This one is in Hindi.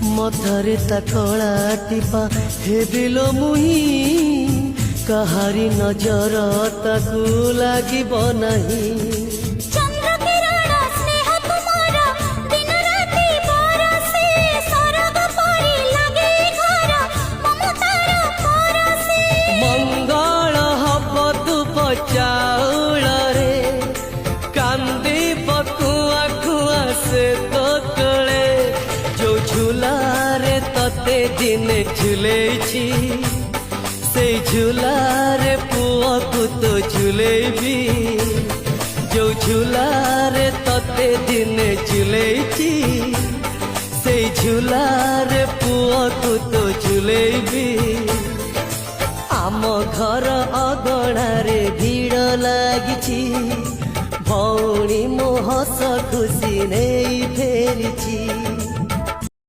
मथारे ता कला टीपा हेबिलो मुही कहारी नजर ताकू लागिब नाही। मंगल हब धूप चाउल रे कांदी बकुआ कुआ से तो तले जो झूलारे तते दिन झुलेछि से झूलारे पुआ को तो झुलेबी जो झूलारे तते दिन झुलेछि से झूलारे पुआ को तो झुलेबी। आम घर अगणारे भीड़ लागिछि भौणी मो हस खुशी नहीं फेरिछि।